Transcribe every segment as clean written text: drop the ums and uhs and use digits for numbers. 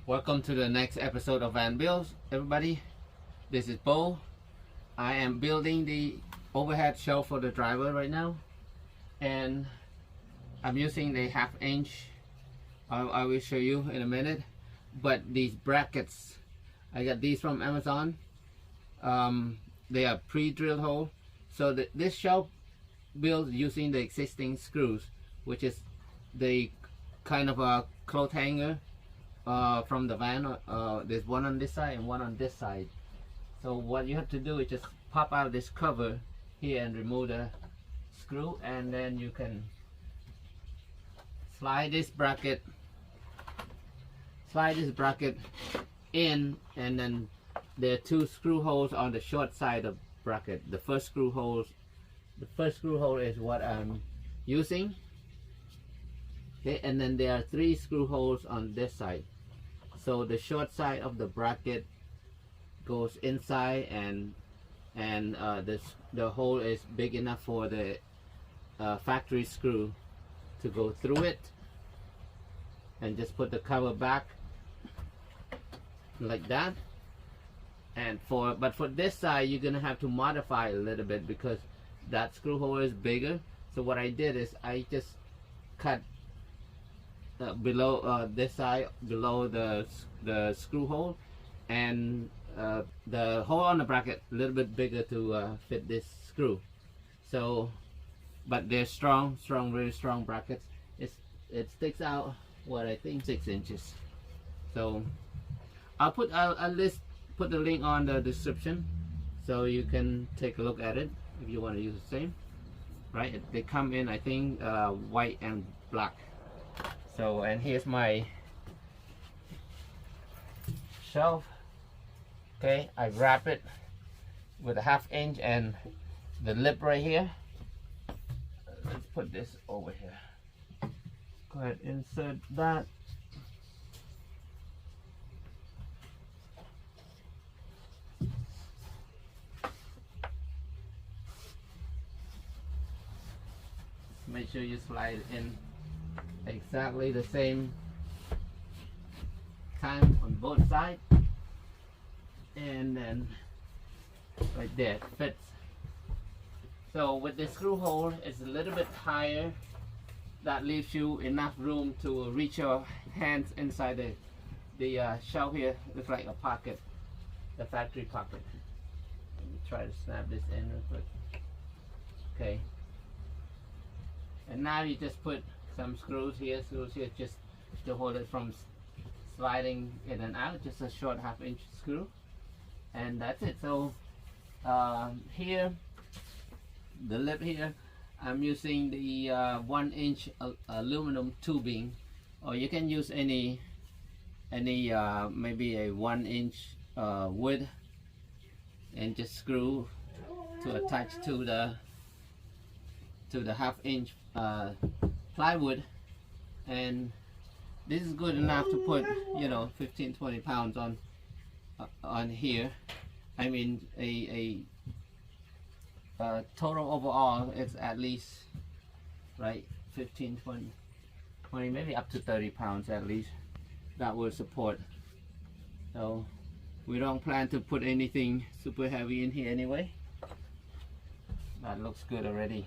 Welcome to the next episode of Van Builds, everybody. This is Bo. I am building the overhead shelf for the driver right now, and I'm using the 1/2 inch. I will show you in a minute. But these brackets, I got these from Amazon. They are pre-drilled hole, so this shelf built using the existing screws, which is the kind of a cloth hanger from the van. There's one on this side and one on this side. So what you have to do is just pop out this cover here and remove the screw, and then you can slide this bracket in, and then there are 2 screw holes on the short side of bracket. The first screw hole is what I'm using. Okay, and then there are 3 screw holes on this side. So the short side of the bracket goes inside, and the hole is big enough for the factory screw to go through it. And just put the cover back like that. And for this side, you're gonna have to modify a little bit because that screw hole is bigger. So what I did is I just cut below this side, below the screw hole, and the hole on the bracket a little bit bigger to fit this screw. So, but they're strong, really strong brackets. It sticks out, what I think, 6 inches. So I'll put the link on the description so you can take a look at it if you want to use the same. Right? They come in, I think, white and black. So, and here's my shelf. Okay, I wrap it with a 1/2 inch and the lip right here. Let's put this over here. Go ahead, insert that. Make sure you slide it in exactly the same time on both sides, and then right there it fits. So with the screw hole, it's a little bit higher. That leaves you enough room to reach your hands inside the shelf here. Looks like a pocket, the factory pocket. Let me try to snap this in real quick. Okay. And now you just put some screws here just to hold it from sliding in and out. Just a short 1/2 inch screw, and that's it. So here, the lip here, I'm using the 1 inch aluminum tubing, or you can use any maybe a 1 inch wood, and just screw to attach to the 1/2 inch plywood. And this is good enough to put, 15-20 pounds on here. I mean, a total overall, it's at least, right, 15, 20, maybe up to 30 pounds at least that will support. So we don't plan to put anything super heavy in here anyway. That looks good already.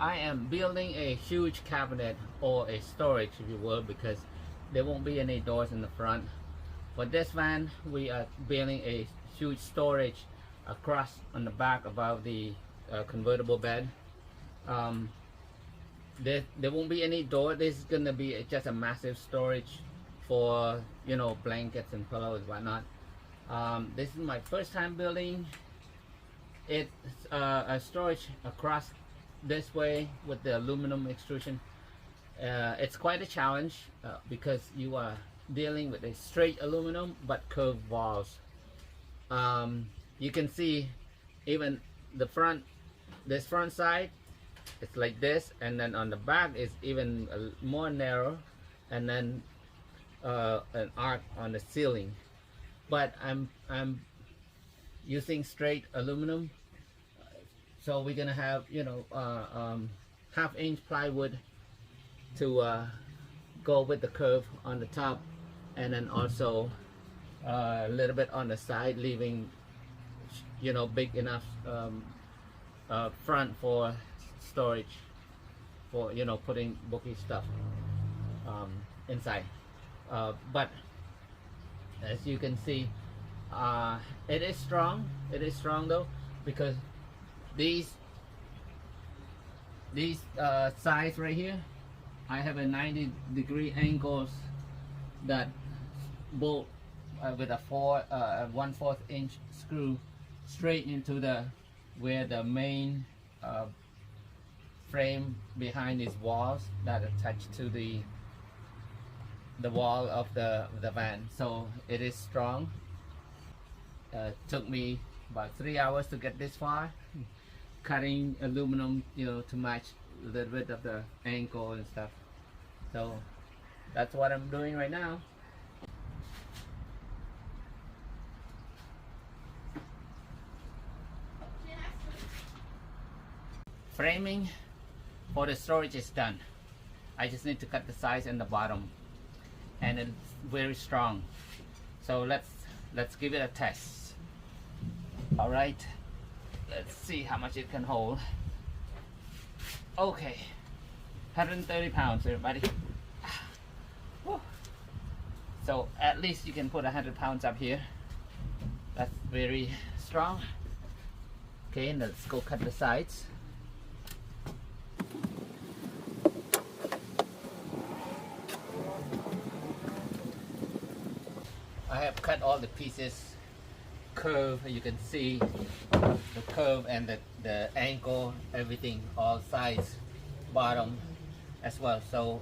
I am building a huge cabinet, or a storage if you will, because there won't be any doors in the front. For this van, we are building a huge storage across on the back above the convertible bed. There won't be any door. This is gonna be just a massive storage for blankets and pillows and whatnot. This is my first time building it. A storage across this way with the aluminum extrusion. It's quite a challenge because you are dealing with a straight aluminum but curved walls. You can see even this front side, it's like this, and then on the back is even more narrow, and then an arc on the ceiling, but I'm using straight aluminum, so we're gonna have, you know, half-inch plywood to go with the curve on the top, and then also a little bit on the side, leaving, you know, big enough front for storage, for, you know, putting bulky stuff inside. But as you can see, it is strong. It is strong though, because these sides right here, I have a 90-degree angles that bolt with a 1/4 inch screw straight into the where the main frame behind these walls that attach to the wall of the van. So it is strong. Took me about 3 hours to get this far, cutting aluminum, you know, to match a little bit of the angle and stuff. So that's what I'm doing right now. Framing for the storage is done. I just need to cut the sides and the bottom, and it's very strong. So let's give it a test. All right, let's see how much it can hold. Okay, 130 pounds, everybody. Whew. So at least you can put 100 pounds up here. That's very strong. Okay, and let's go cut the sides. I have cut all the pieces curve. You can see the curve and the angle, everything, all sides, bottom as well. So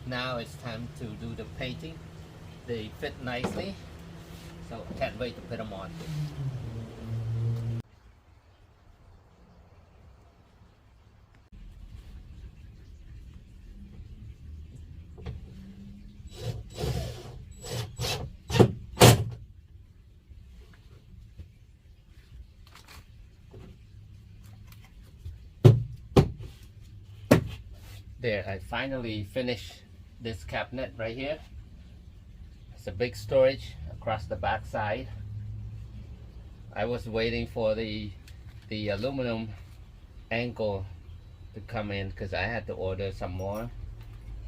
now it's time to do the painting. They fit nicely, so can't wait to put them on. There, I finally finished this cabinet right here. It's a big storage across the back side. I was waiting for the aluminum angle to come in because I had to order some more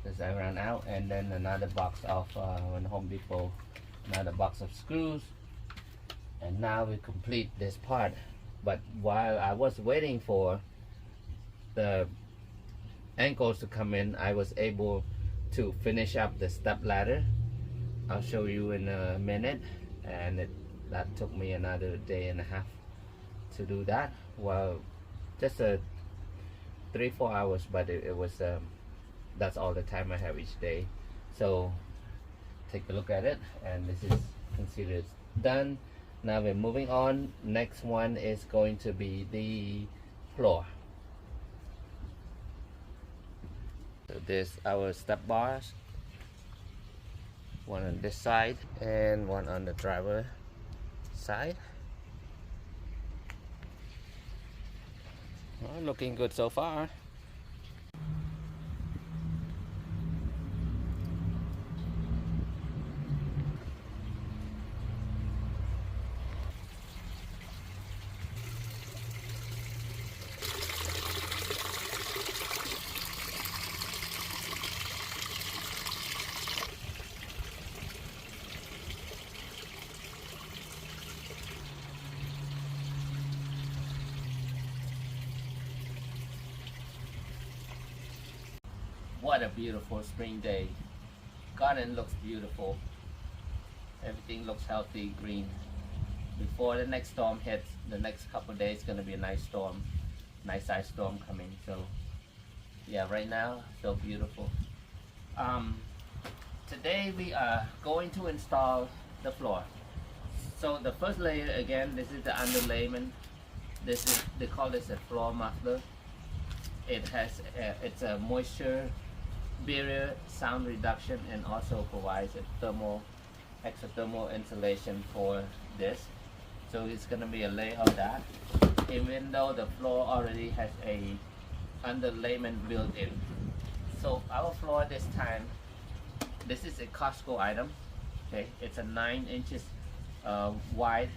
because I ran out, and then another box of on Home Depot, another box of screws, and now we complete this part. But while I was waiting for the ankles to come in, I was able to finish up the step ladder. I'll show you in a minute, and that took me another day and a half to do that. Well, just 3-4 hours, but it was that's all the time I have each day. So take a look at it, and this is considered done. Now we're moving on. Next one is going to be the floor. So there's our step bars, one on this side and one on the driver side. Well, looking good so far. What a beautiful spring day. Garden looks beautiful. Everything looks healthy, green. Before the next storm hits, the next couple of days gonna be a nice storm, nice size storm coming. So yeah, right now so beautiful. Today we are going to install the floor. So the first layer, again, this is the underlayment. This is, they call this a floor muffler. It has it's a moisture barrier sound reduction, and also provides a extra thermal insulation for this. So it's gonna be a layer of that, even though the floor already has a underlayment built in. So our floor this time, this is a Costco item. Okay, it's a 9 inches wide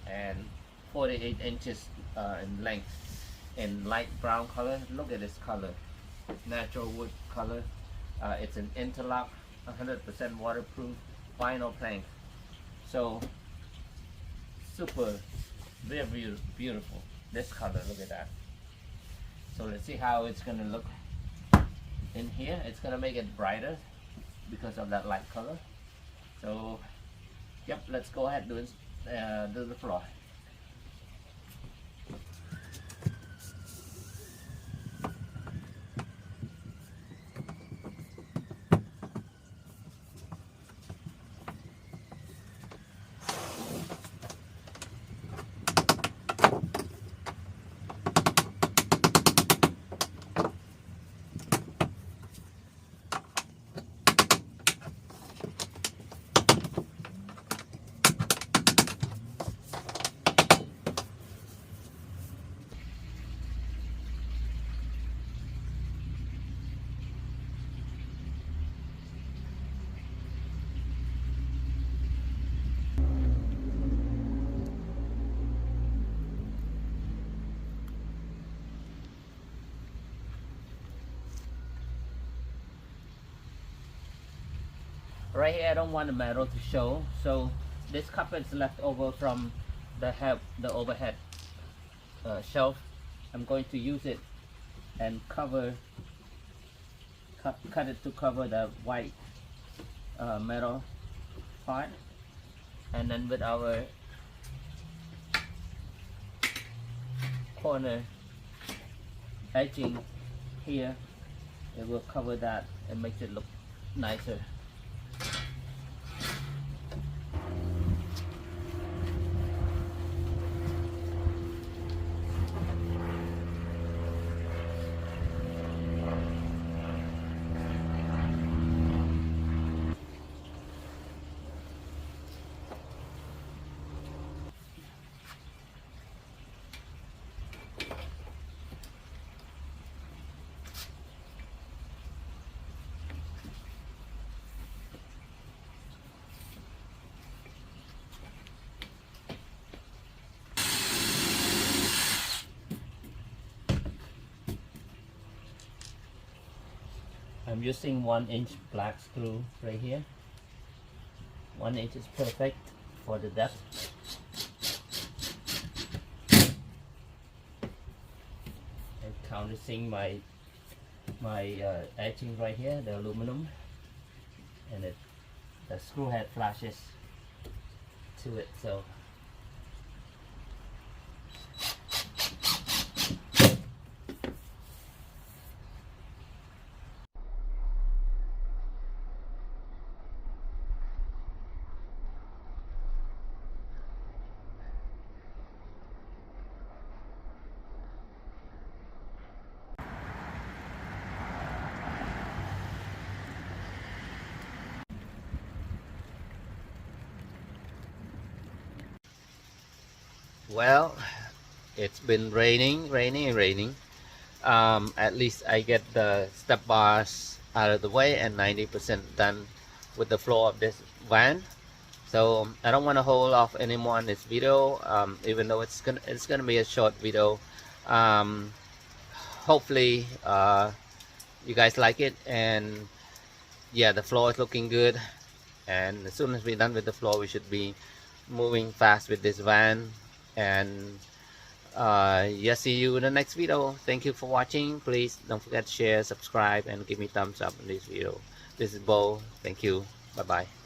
and 48 inches in length, in light brown color. Look at this color, natural wood color. It's an interlock, 100% waterproof vinyl plank. So super, very beautiful. This color, look at that. So let's see how it's gonna look in here. It's gonna make it brighter because of that light color. So yep, let's go ahead and do the floor. Right here, I don't want the metal to show, so this carpet is left over from the overhead shelf. I'm going to use it and cut it to cover the white metal part, and then with our corner edging here, it will cover that and makes it look nicer. I'm using 1-inch black screw right here. 1 inch is perfect for the depth. I'm countersink my edging right here, the aluminum, and the screw head flashes to it. So well, it's been raining. At least I get the step bars out of the way and 90% done with the floor of this van. So I don't want to hold off anymore on this video, even though it's gonna be a short video. Hopefully you guys like it, and yeah, the floor is looking good, and as soon as we're done with the floor, we should be moving fast with this van. And yeah, see you in the next video. Thank you for watching. Please don't forget to share, subscribe, and give me thumbs up in this video. This is Bo. Thank you. Bye bye.